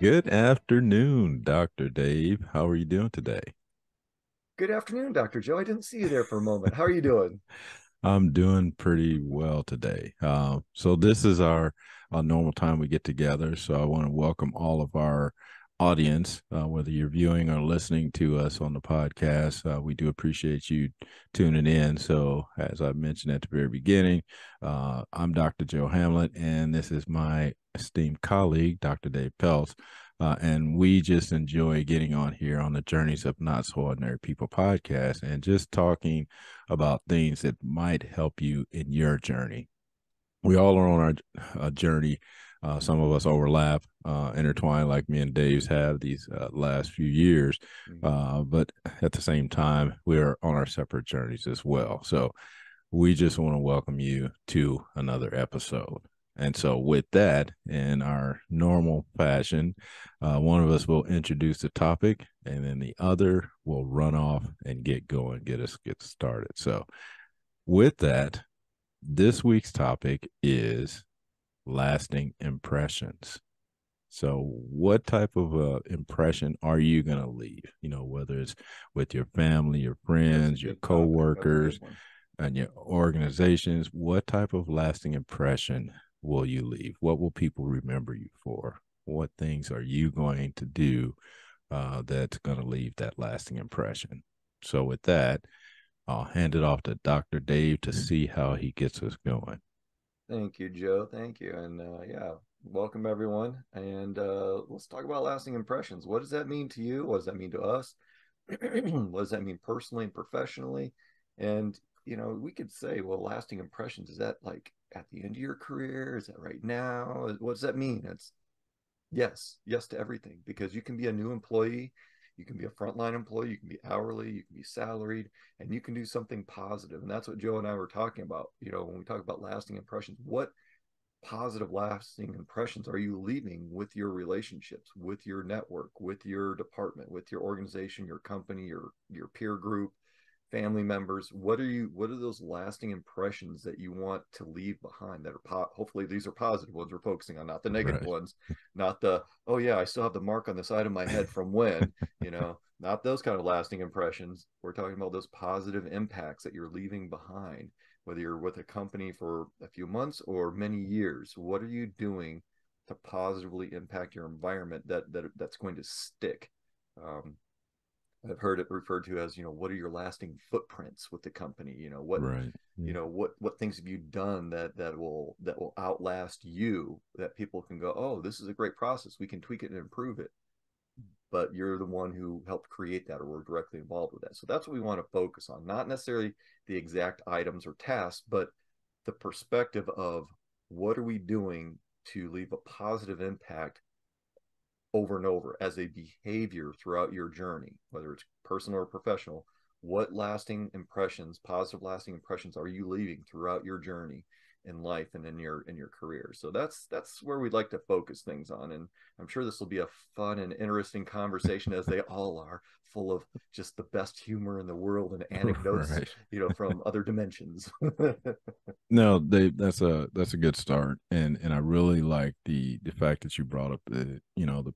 Good afternoon, Dr. Dave. How are you doing today? Good afternoon, Dr. Joe. I didn't see you there for a moment. How are you doing? I'm doing pretty well today. So this is our normal time we get together. So I want to welcome all of our audience, whether you're viewing or listening to us on the podcast. We do appreciate you tuning in. So as I mentioned at the very beginning, I'm Dr. Joe Hamlett, and this is my esteemed colleague, Dr. Dave Peltz. And we just enjoy getting on here on the Journeys of Not So Ordinary People podcast and just talking about things that might help you in your journey. We all are on our journey. Some of us overlap, intertwine like me and Dave's have these last few years. Mhm. But at the same time, we're on our separate journeys as well. So we just want to welcome you to another episode. And so, with that, in our normal fashion, one of us will introduce the topic, and then the other will run off and get going, get started. So, with that, this week's topic is lasting impressions. So, what type of impression are you going to leave? Whether it's with your family, your That's a friends, your good topic. That's a good coworkers, one. and your organizations, what type of lasting impression will you leave? What will people remember you for? What things are you going to do that's going to leave that lasting impression? So, with that, I'll hand it off to Dr. Dave to see how he gets us going. Thank you, Joe. Thank you. And yeah, welcome everyone. And let's talk about lasting impressions. What does that mean to you? What does that mean to us? What does that mean personally and professionally? And, we could say, well, lasting impressions, is that like at the end of your career? Is that right now? What does that mean? It's yes, yes to everything, because you can be a new employee, you can be a frontline employee, you can be hourly, you can be salaried, and you can do something positive. And that's what Joe and I were talking about. When we talk about lasting impressions, what positive lasting impressions are you leaving with your relationships, with your network, with your department, with your organization, your company, your peer group, family members? What are those lasting impressions that you want to leave behind that are hopefully these are positive ones we're focusing on, not the negative Right. ones, not the, oh yeah, I still have the mark on the side of my head from when, not those kind of lasting impressions. We're talking about those positive impacts that you're leaving behind, whether you're with a company for a few months or many years. What are you doing to positively impact your environment that's going to stick? um, I've heard it referred to as, what are your lasting footprints with the company? Right. Yeah. What things have you done that will outlast you, that people can go, oh, this is a great process. We can tweak it and improve it. But you're the one who helped create that, or were directly involved with that. So that's what we want to focus on, not necessarily the exact items or tasks, but the perspective of what are we doing to leave a positive impact over and over as a behavior throughout your journey, whether it's personal or professional. What lasting impressions, positive lasting impressions, are you leaving throughout your journey in life and in your career? So that's where we'd like to focus things on. And I'm sure this will be a fun and interesting conversation, as they all are, full of just the best humor in the world and anecdotes, Right. from other dimensions. No, that's a good start, and I really like the fact that you brought up the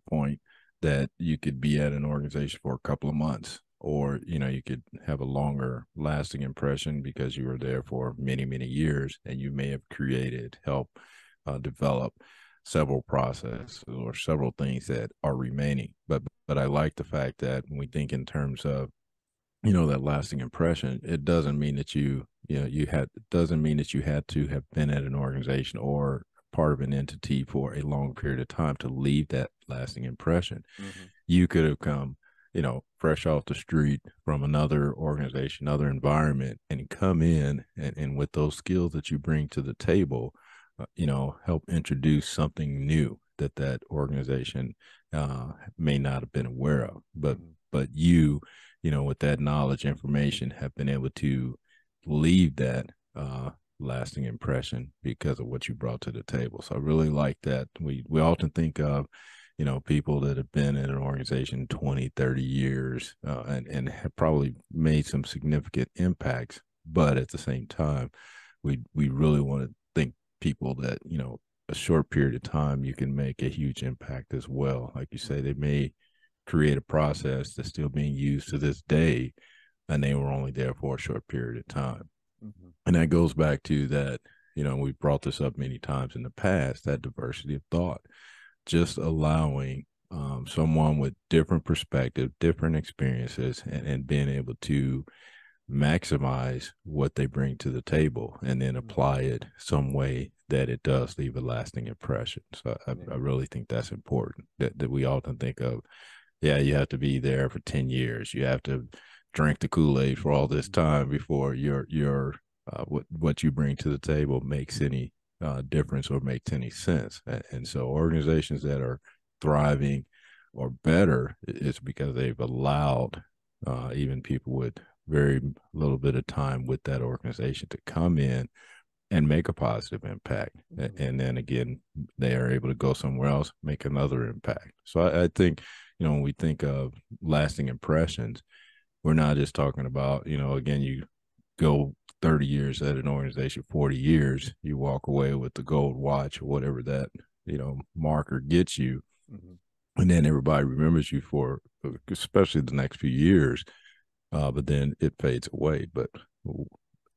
point that you could be at an organization for a couple of months, or you could have a longer lasting impression because you were there for many years, and you may have help develop several processes or several things that are remaining. But I like the fact that when we think in terms of that lasting impression, it doesn't mean that you had it doesn't mean that you had to have been at an organization or part of an entity for a long period of time to leave that lasting impression. Mm-hmm. You could have come fresh off the street from another organization, another environment, and come in and with those skills that you bring to the table, help introduce something new that organization may not have been aware of, Mm-hmm. but you with that knowledge, information, have been able to leave that lasting impression because of what you brought to the table. So I really like that. We often think of, people that have been in an organization 20, 30 years and have probably made some significant impacts. But at the same time, we really want to think people that, a short period of time, you can make a huge impact as well. Like you say, they may create a process that's still being used to this day, and they were only there for a short period of time. Mm-hmm. And that goes back to that, we've brought this up many times in the past, that diversity of thought, just allowing someone with different perspective, different experiences, and being able to maximize what they bring to the table and then apply it some way that it does leave a lasting impression. So I really think that's important, that we often think of, yeah, you have to be there for 10 years. You have to drink the Kool-Aid for all this time before what you bring to the table makes any difference or makes any sense. And so organizations that are thriving or better, it's because they've allowed even people with very little bit of time with that organization to come in and make a positive impact. And then again, they are able to go somewhere else, make another impact. So I think, when we think of lasting impressions, we're not just talking about, again, you go 30 years at an organization, 40 years, you walk away with the gold watch or whatever that, marker gets you. Mm-hmm. And then everybody remembers you for, especially the next few years, but then it fades away. But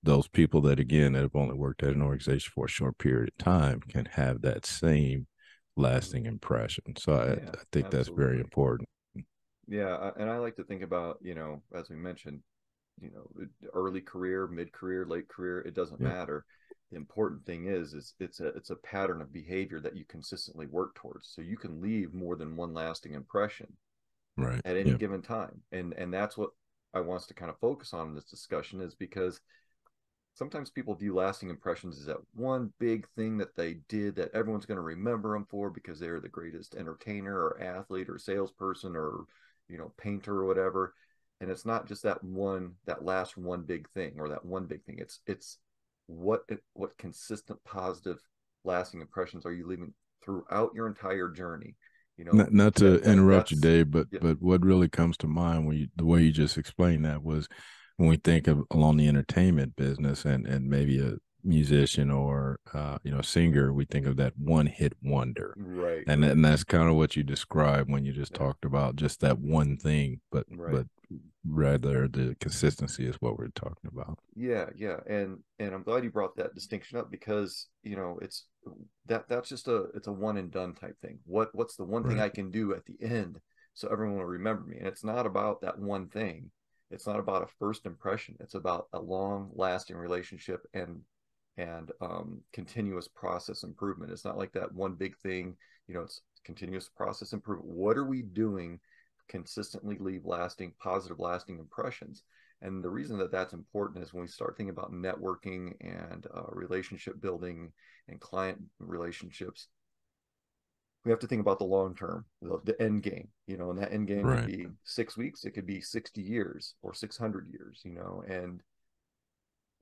those people that, again, that have only worked at an organization for a short period of time can have that same lasting impression. So I think that's very important. Yeah, and I like to think about, as we mentioned, early career, mid career, late career, it doesn't Yeah. matter. The important thing is it's a pattern of behavior that you consistently work towards. So you can leave more than one lasting impression Right. at any Yeah. given time. And that's what I want us to kind of focus on in this discussion, is because sometimes people view lasting impressions as that one big thing that they did that everyone's going to remember them for because they're the greatest entertainer or athlete or salesperson or painter or whatever. And it's not just that last one big thing or that one big thing. It's what consistent positive lasting impressions are you leaving throughout your entire journey. Not to interrupt you, That's Dave, but yeah. what really comes to mind when the way you just explained that was when we think of along the entertainment business and maybe a musician or singer, we think of that one hit wonder, Right, and right. and that's kind of what you described when you just Yeah, talked about just that one thing, but right. rather the consistency is what we're talking about. Yeah, and I'm glad you brought that distinction up, because it's that's just it's a one and done type thing. What's the one thing Right, I can do at the end so everyone will remember me? And it's not about that one thing. It's not about a first impression. It's about a long lasting relationship and continuous process improvement. It's not like that one big thing. It's continuous process improvement. What are we doing consistently leave lasting positive lasting impressions? And the reason that that's important is when we start thinking about networking and relationship building and client relationships, we have to think about the long term, the end game, and that end game could right, be 6 weeks, it could be 60 years or 600 years, and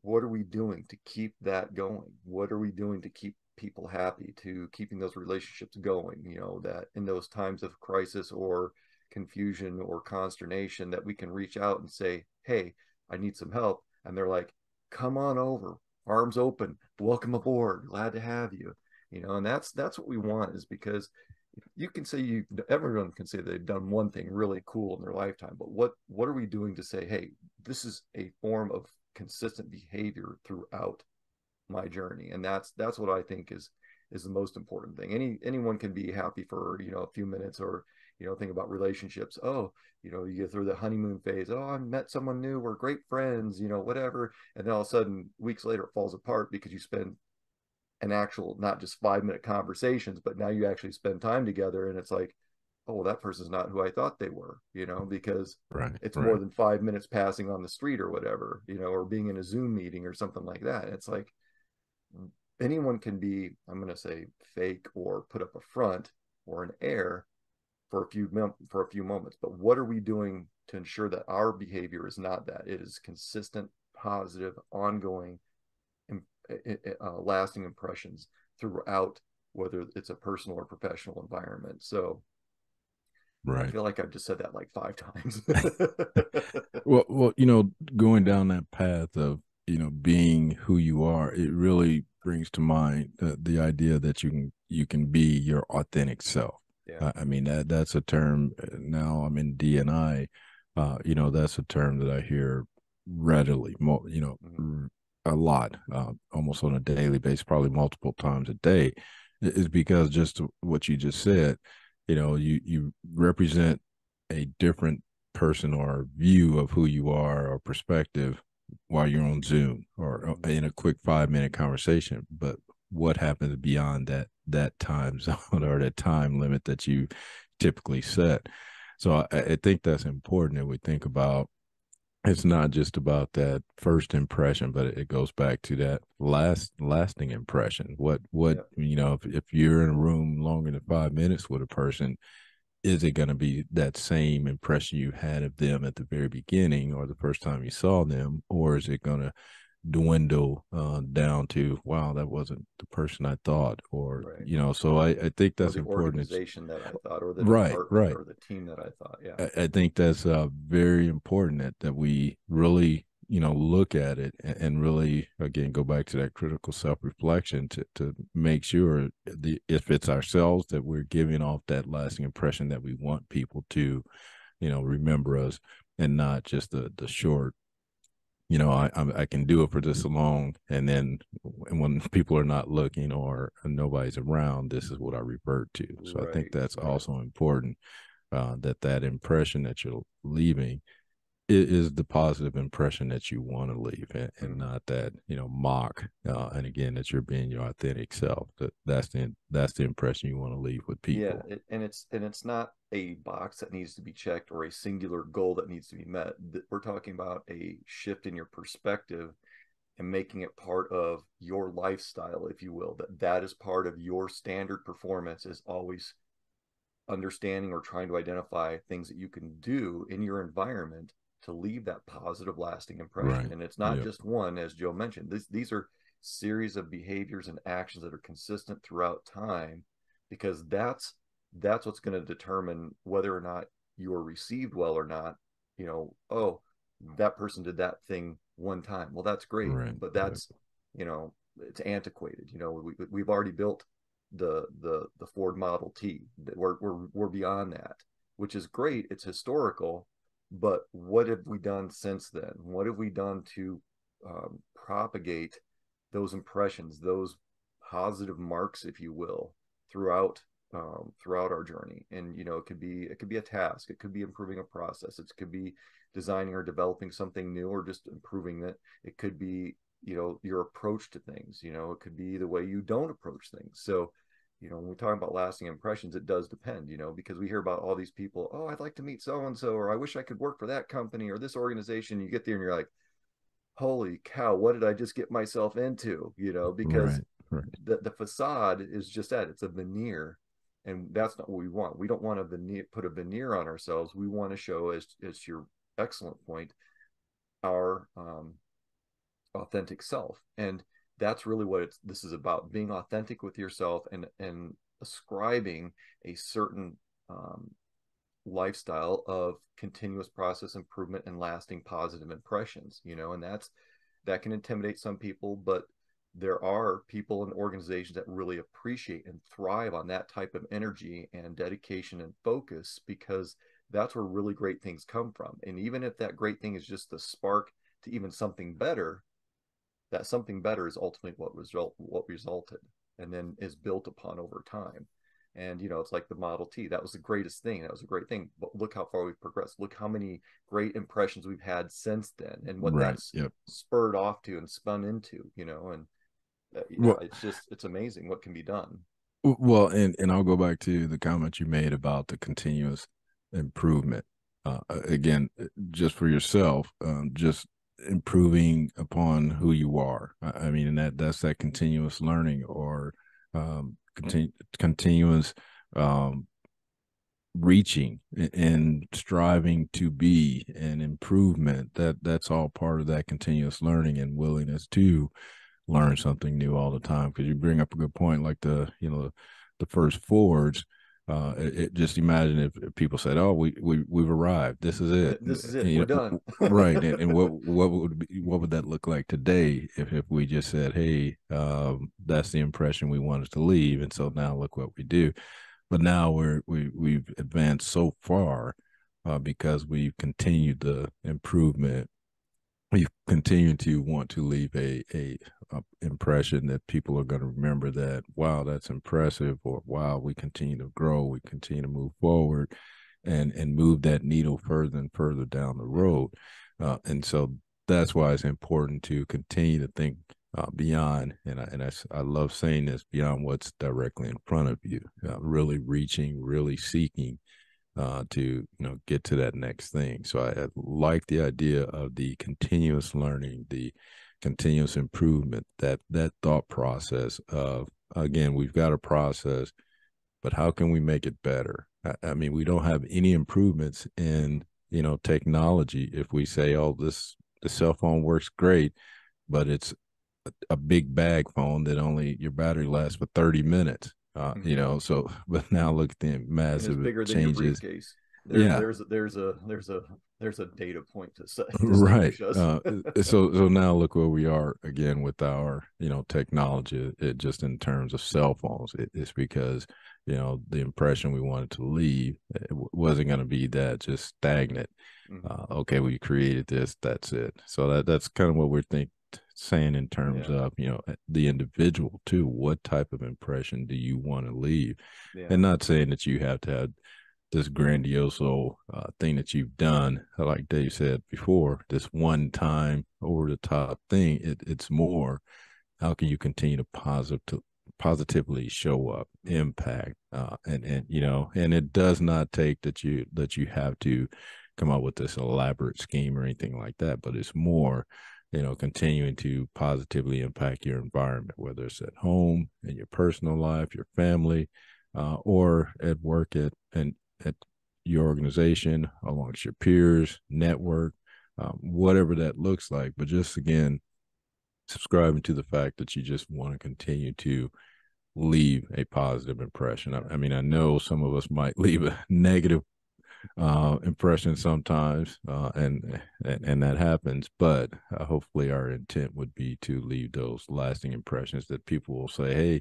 what are we doing to keep that going? What are we doing to keep people happy, to keeping those relationships going? That in those times of crisis or confusion or consternation, that we can reach out and say, hey, I need some help. And they're like, come on over, arms open, welcome aboard, glad to have you. And that's what we want, is because you can say everyone can say they've done one thing really cool in their lifetime, but what are we doing to say, hey, this is a form of consistent behavior throughout my journey? And that's what I think is the most important thing. Anyone can be happy for a few minutes, or think about relationships. Oh, you get through the honeymoon phase. Oh, I met someone new, we're great friends, whatever. And then all of a sudden weeks later it falls apart because you spend an actual, not just 5-minute conversations, but now you actually spend time together, and it's like, oh, well, that person's not who I thought they were, because right, it's more right, than 5 minutes passing on the street or whatever, or being in a Zoom meeting or something like that. It's like anyone can be, I'm going to say, fake or put up a front or an air for a few moments. But what are we doing to ensure that our behavior is not that? It is consistent, positive, ongoing, lasting impressions throughout, whether it's a personal or professional environment. So I right. feel like I've just said that like 5 times. Well, going down that path of being who you are, it really brings to mind the idea that you can be your authentic self. Yeah. I mean that's a term. Now I'm in DNI. That's a term that I hear readily. Hmm. A lot, almost on a daily basis, probably multiple times a day, is because just what you just said. You represent a different person or view of who you are or perspective while you're on Zoom or Hmm. in a quick 5-minute conversation. But what happens beyond that time zone or that time limit that you typically set? So I think that's important that we think about. It's not just about that first impression, but it goes back to that lasting impression. What Yeah. if you're in a room longer than 5 minutes with a person, is it going to be that same impression you had of them at the very beginning or the first time you saw them, or is it going to dwindle down to, wow, that wasn't the person I thought, or Right. so I think Or that's the important. It's organization that I thought, or the right, department, right. or the team that I thought. Yeah. I think that's very important that we really look at it and really again go back to that critical self-reflection to make sure if it's ourselves that we're giving off that lasting impression that we want people to remember us, and not just the short, I can do it for this long, and then when people are not looking or nobody's around, this is what I revert to. So I think Right. that's Right. also important, that impression that you're leaving is the positive impression that you want to leave, and Hmm. not that mock, and again that you're being your authentic self. That's the impression you want to leave with Yeah, people. and it's not a box that needs to be checked or a singular goal that needs to be met. We're talking about a shift in your perspective and making it part of your lifestyle, if you will. That is part of your standard performance, is always understanding or trying to identify things that you can do in your environment to leave that positive, lasting impression. Right. And it's not Yep. just one, as Joe mentioned. These are series of behaviors and actions that are consistent throughout time, because that's what's going to determine whether or not you are received well or not. Oh, that person did that thing one time. Well, that's great, Right. but Yep. you know, it's antiquated. We've already built the Ford Model T. We're beyond that, which is great. It's historical, but what have we done since then? What have we done to propagate those impressions, those positive marks, if you will, throughout throughout our journey? And it could be a task, it could be improving a process, it could be designing or developing something new, or just improving it. It could be your approach to things. It could be the way you don't approach things. So when we talk about lasting impressions, it does depend, because we hear about all these people. Oh, I'd like to meet so and so, or I wish I could work for that company or this organization. You get there and you're like, holy cow, what did I just get myself into? Because Right. Right. the facade is just that, it's a veneer. And that's not what we want. We don't want to put a veneer on ourselves. We want to show, as your excellent point, our authentic self. And that's really what this is about: being authentic with yourself, and ascribing a certain lifestyle of continuous process improvement and lasting positive impressions. And that can intimidate some people, but there are people and organizations that really appreciate and thrive on that type of energy and dedication and focus, because that's where really great things come from. And even if that great thing is just the spark to even something better, that something better is ultimately what resulted, and then is built upon over time. And it's like the Model T. That was the greatest thing. That was a great thing. But look how far we've progressed. Look how many great impressions we've had since then, and what Right. that's Yep. spurred off to and spun into. And Well, it's amazing what can be done. well, and I'll go back to the comment you made about the continuous improvement. Again, just for yourself, just improving upon who you are. I mean, and that's that continuous learning, or continuous um, reaching and striving to be an improvement. That's all part of that continuous learning and willingness to learn something new all the time. Because you bring up a good point, like the first Fords. Just imagine if people said, "Oh, we've arrived. This is it." This is it. And, We're done. right? And what would that look like today if we just said, "Hey, that's the impression we wanted to leave," and so now look what we do. But now we've advanced so far because we've continued the improvement. We continue to want to leave a impression that people are going to remember that, wow, that's impressive, or wow, we continue to grow, we continue to move forward, and move that needle further and further down the road. And so that's why it's important to continue to think beyond, I love saying this, beyond what's directly in front of you, really reaching, really seeking to get to that next thing. So I like the idea of the continuous learning, the continuous improvement, that thought process of, again, we've got a process, but how can we make it better? I mean, we don't have any improvements in technology if we say, oh, the cell phone works great, but it's a big bag phone that only your battery lasts for 30 minutes. So but now look at the And it's massive bigger than your changes. briefcase. Yeah, There's a data point to right. distinguish us. So now look where we are again with our technology. It just in terms of cell phones, it's because the impression we wanted to leave, wasn't going to be that just stagnant. Okay, we created this, that's it. So that's kind of what we're saying in terms Yeah, of the individual too. What type of impression do you want to leave? yeah, And not saying that you have to have this grandiose thing that you've done, like Dave said before, this one time over the top thing. It's more, how can you continue to positively show up, impact, and it does not take that you have to come up with this elaborate scheme or anything like that, but it's more continuing to positively impact your environment, whether it's at home, in your personal life, your family, or at work, at your organization, amongst your peers, network, whatever that looks like. But just again, subscribing to the fact that you just want to continue to leave a positive impression. I mean, I know some of us might leave a negative impression sometimes, and that happens. But hopefully, our intent would be to leave those lasting impressions that people will say, "Hey,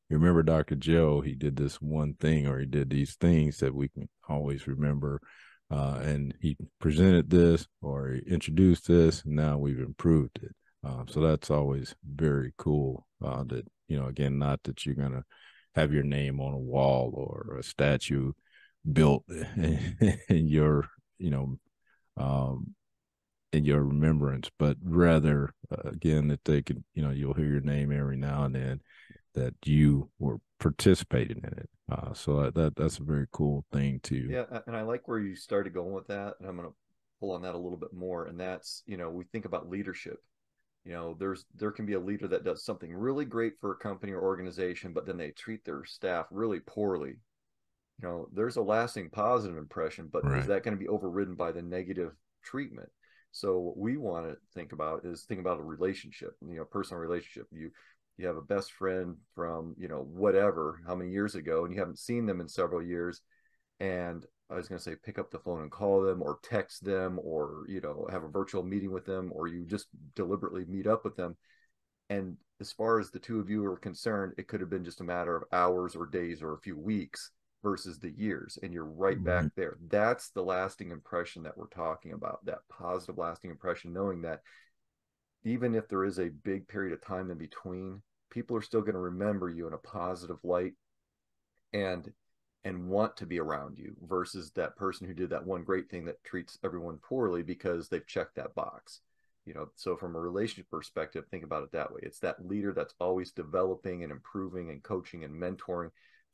you remember Dr. Joe? He did this one thing, or he did these things that we can always remember." And he presented this, or he introduced this, and now we've improved it. So that's always very cool. That again, not that you're gonna have your name on a wall or a statue built in your um, in your remembrance, but rather again that they could you'll hear your name every now and then, that you were participating in it. So that's a very cool thing to. yeah. And I like where you started going with that, and I'm going to pull on that a little bit more. And that's, we think about leadership. There can be a leader that does something really great for a company or organization, but then they treat their staff really poorly. There's a lasting positive impression, but is Right. that going to be overridden by the negative treatment? So what we want to think about a relationship, personal relationship. You have a best friend from, whatever, how many years ago, and you haven't seen them in several years. And I was going to say, pick up the phone and call them, or text them, or, have a virtual meeting with them, or you just deliberately meet up with them. And as far as the two of you are concerned, it could have been just a matter of hours or days or a few weeks versus the years. And you're right back Right. there. That's the lasting impression that we're talking about, that positive lasting impression, knowing that even if there is a big period of time in between, people are still going to remember you in a positive light, and want to be around you, versus that person who did that one great thing that treats everyone poorly because they've checked that box. So from a relationship perspective, think about it that way. It's that leader that's always developing and improving and coaching and mentoring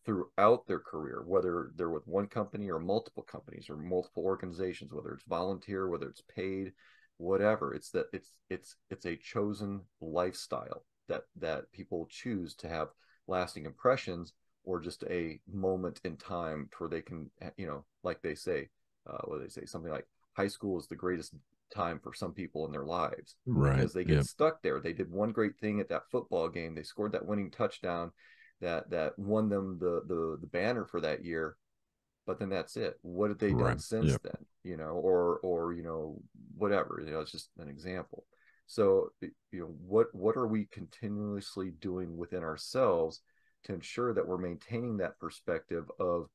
throughout their career, whether they're with one company or multiple companies or multiple organizations, whether it's volunteer, whether it's paid, whatever. It's a chosen lifestyle that people choose to have lasting impressions, or just a moment in time where they can, like they say, what do they say? Something like high school is the greatest time for some people in their lives, Right. because they get Yep. stuck there. They did one great thing at that football game. They scored that winning touchdown. that won them the banner for that year, but then that's it. What have they done Right. since Yep. then? Or whatever. It's just an example. So what are we continuously doing within ourselves to ensure that we're maintaining that perspective of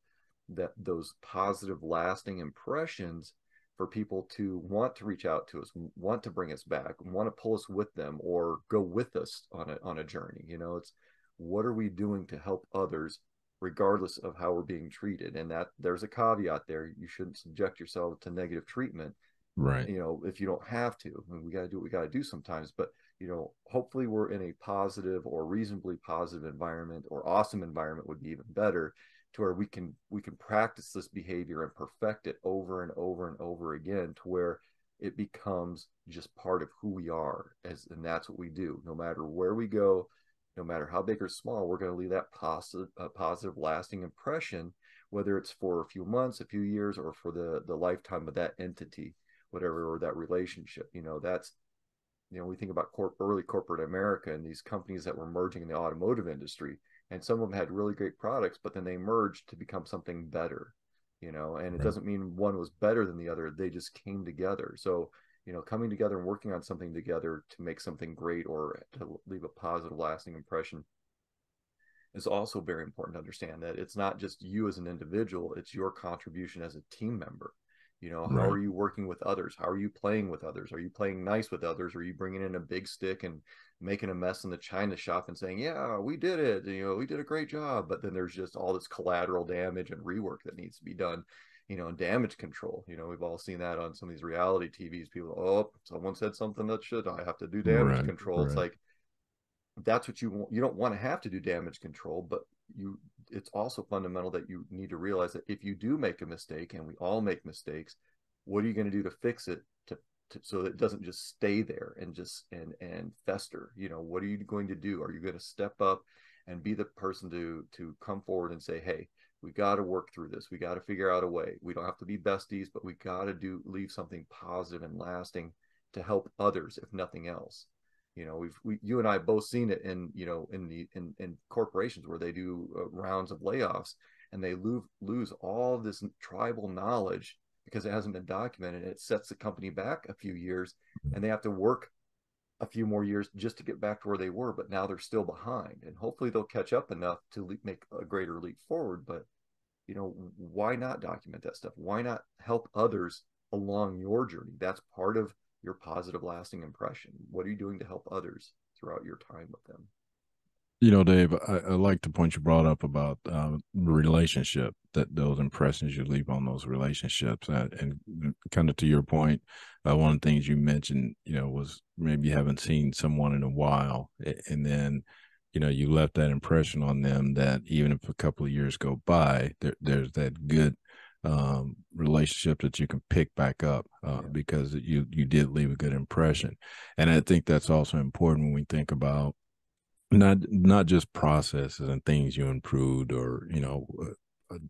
that those positive lasting impressions for people to want to reach out to us, want to bring us back, want to pull us with them or go with us on a journey. It's what are we doing to help others regardless of how we're being treated. And that there's a caveat there. You shouldn't subject yourself to negative treatment, Right. if you don't have to. I mean, we got to do what we got to do sometimes, but hopefully we're in a positive or reasonably positive environment, or awesome environment would be even better, to where we can practice this behavior and perfect it over and over and over again, to where it becomes just part of who we are, and that's what we do. No matter where we go, no matter how big or small, we're going to leave that positive lasting impression, whether it's for a few months, a few years, or for the lifetime of that entity, whatever, or that relationship. That's we think about early corporate America and these companies that were merging in the automotive industry, and some of them had really great products, but then they merged to become something better. And it Right. doesn't mean one was better than the other. They just came together. So coming together and working on something together to make something great or to leave a positive lasting impression is also very important to understand, that it's not just you as an individual, it's your contribution as a team member. How Right. are you working with others? How are you playing with others? Are you playing nice with others? Are you bringing in a big stick and making a mess in the china shop and saying, yeah, we did it, we did a great job, but then there's just all this collateral damage and rework that needs to be done, and damage control. We've all seen that on some of these reality TVs. People, oh, someone said something that should, I have to do damage Right. control. It's Right. like, that's what you want. You don't want to have to do damage control, but it's also fundamental that you need to realize that if you do make a mistake, and we all make mistakes, what are you going to do to fix it, so that it doesn't just stay there and just and fester? What are you going to do? Are you going to step up and be the person to come forward and say, hey, we got to work through this, we got to figure out a way, we don't have to be besties, but we got to leave something positive and lasting to help others, if nothing else. You and I both seen it in corporations where they do rounds of layoffs, and they lose all this tribal knowledge because it hasn't been documented, and it sets the company back a few years, and they have to work a few more years just to get back to where they were, but now they're still behind, and hopefully they'll catch up enough to make a greater leap forward. But why not document that stuff? Why not help others along your journey? That's part of your positive lasting impression. What are you doing to help others throughout your time with them? Dave, I like the point you brought up about relationship, that those impressions you leave on those relationships. And kind of to your point, one of the things you mentioned, was maybe you haven't seen someone in a while, and then, you left that impression on them that even if a couple of years go by, there's that good relationship that you can pick back up Yeah. because you did leave a good impression. And I think that's also important when we think about not just processes and things you improved, or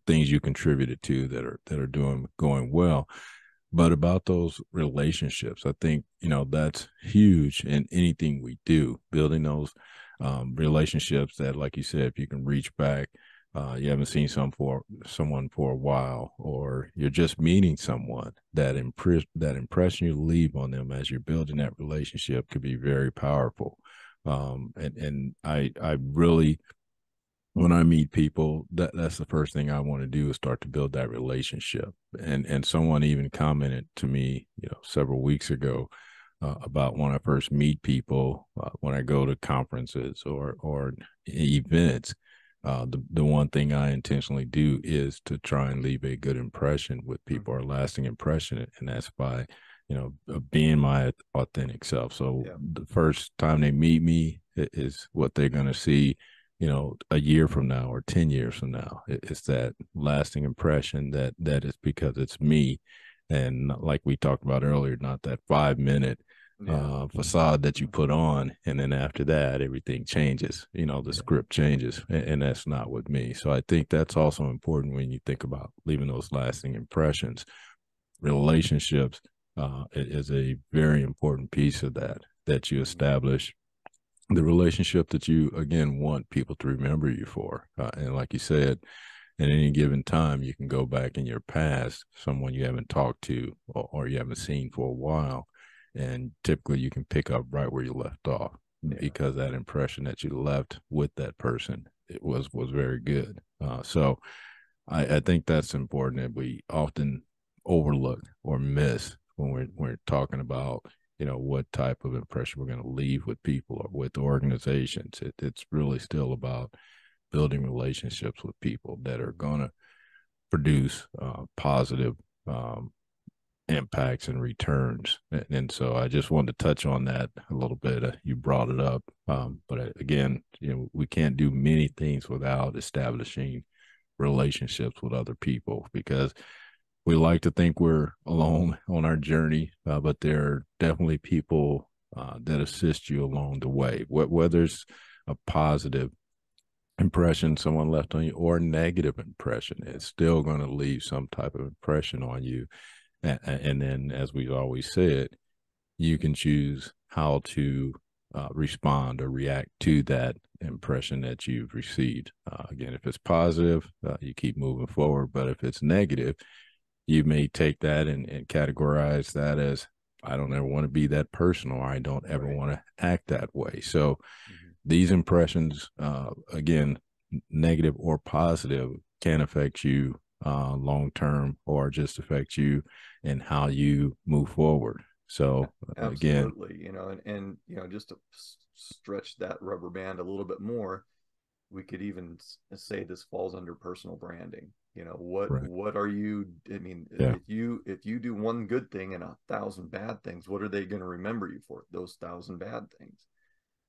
things you contributed to that are doing going well, but about those relationships. I think that's huge in anything we do, building those relationships that, like you said, if you can reach back, you haven't seen someone for a while, or you're just meeting someone, that impression you leave on them as you're building that relationship could be very powerful. And I really, when I meet people, that's the first thing I want to do, is start to build that relationship. And someone even commented to me, several weeks ago, about when I first meet people, when I go to conferences or events. The one thing I intentionally do is to try and leave a good impression with people, or a lasting impression, and that's by being my authentic self. So Yeah. the first time they meet me is what they're going to see, a year from now or 10 years from now. It's that lasting impression that is because it's me. And like we talked about earlier, not that 5 minute Yeah. facade that you put on, and then after that everything changes, the Yeah. script changes, and that's not with me. So I think that's also important when you think about leaving those lasting impressions. Relationships is a very important piece of that you establish the relationship that you, again, want people to remember you for. And like you said, at any given time, you can go back in your past, someone you haven't talked to or you haven't seen for a while, and typically you can pick up right where you left off Yeah. because that impression that you left with that person, it was very good. So I think that's important that we often overlook or miss when we're talking about, what type of impression we're going to leave with people or with organizations. It's really still about building relationships with people that are going to produce positive um, impacts and returns. And so I just wanted to touch on that a little bit. You brought it up, but again, we can't do many things without establishing relationships with other people, because we like to think we're alone on our journey, but there are definitely people that assist you along the way, whether it's a positive impression someone left on you or a negative impression. It's still going to leave some type of impression on you. And then, as we've always said, you can choose how to respond or react to that impression that you've received. Again, if it's positive, you keep moving forward. But if it's negative, you may take that and categorize that as, I don't ever want to be that person, or I don't ever Right. want to act that way. So Mm-hmm. these impressions, again, negative or positive, can affect you long term, or just affect you and how you move forward. So again, Absolutely. And just to stretch that rubber band a little bit more, we could even say this falls under personal branding. what right, what are you, I mean, yeah, if you do one good thing and 1,000 bad things, what are they going to remember you for? Those 1,000 bad things.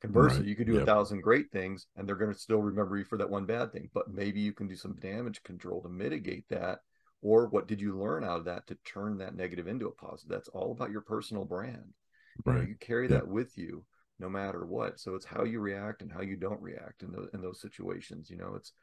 right, Conversely, you could do a yep, thousand great things and they're going to still remember you for that one bad thing, but maybe you can do some damage control to mitigate that. Or what did you learn out of that to turn that negative into a positive? That's all about your personal brand. right, You carry yeah, that with you no matter what. So it's how you react and how you don't react in those situations. It's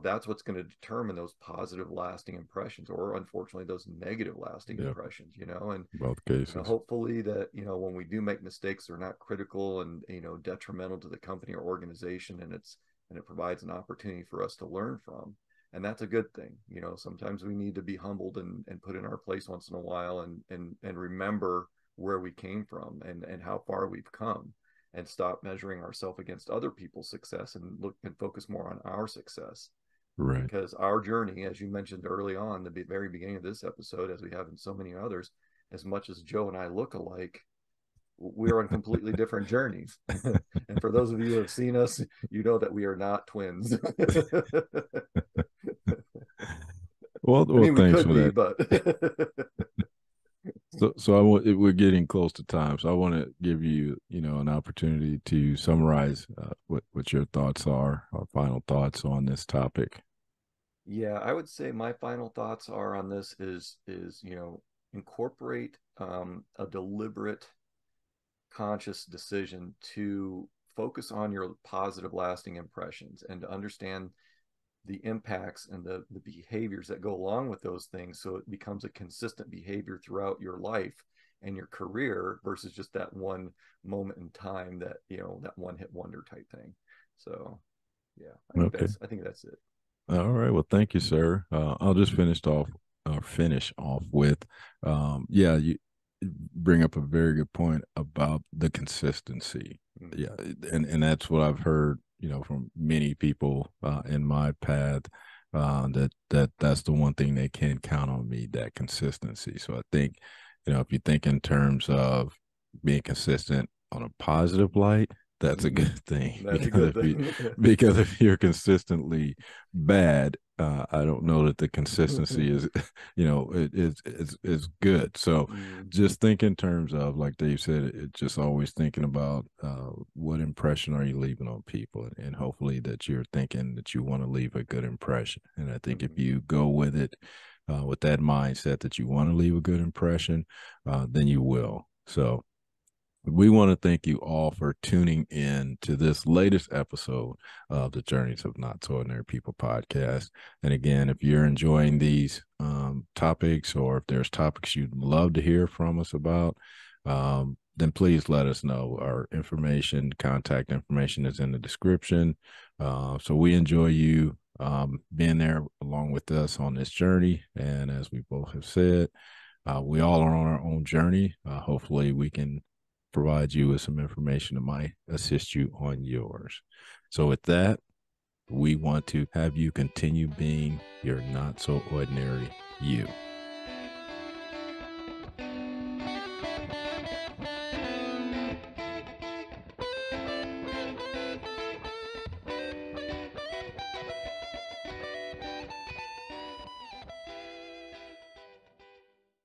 that's what's going to determine those positive lasting impressions, or unfortunately those negative lasting yeah, impressions. And both cases, hopefully that when we do make mistakes, they're not critical and detrimental to the company or organization, and it provides an opportunity for us to learn from. And that's a good thing. Sometimes we need to be humbled and put in our place once in a while, and remember where we came from and how far we've come, and stop measuring ourselves against other people's success and look and focus more on our success. right. Because our journey, as you mentioned early on, the very beginning of this episode, as we have in so many others, as much as Joe and I look alike, we're on completely different journeys. And for those of you who have seen us, you know that we are not twins. I Well, mean, we thanks could for be, that. but So we're getting close to time, so I want to give you, an opportunity to summarize what your thoughts are, or final thoughts on this topic. yeah, I would say my final thoughts are on this is incorporate a deliberate, conscious decision to focus on your positive, lasting impressions, and to understand the impacts and the behaviors that go along with those things, so it becomes a consistent behavior throughout your life and your career, versus just that one moment in time, that that one hit wonder type thing. So yeah, Okay. I think that's it. All right. Well, thank you, sir. I'll just finish off with, yeah, you bring up a very good point about the consistency. Mm-hmm. Yeah, and that's what I've heard, from many people in my path. That's the one thing they can count on me, that consistency. So I think, if you think in terms of being consistent on a positive light, that's a Mm-hmm. good thing. That's a good thing. Because if you're consistently bad, I don't know that the consistency is, is good. So Mm-hmm. just think in terms of, like Dave said, just always thinking about what impression are you leaving on people, and hopefully that you're thinking that you want to leave a good impression. And I think if Mm-hmm. you go with it, with that mindset that you want to leave a good impression, then you will. So we want to thank you all for tuning in to this latest episode of the Journeys of Not So Ordinary People podcast. And again, if you're enjoying these topics, or if there's topics you'd love to hear from us about, then please let us know. Our information, contact information is in the description. So we enjoy you being there along with us on this journey. And as we both have said, we all are on our own journey. Hopefully, we can provide you with some information that might assist you on yours. So, with that, we want to have you continue being your not so ordinary you.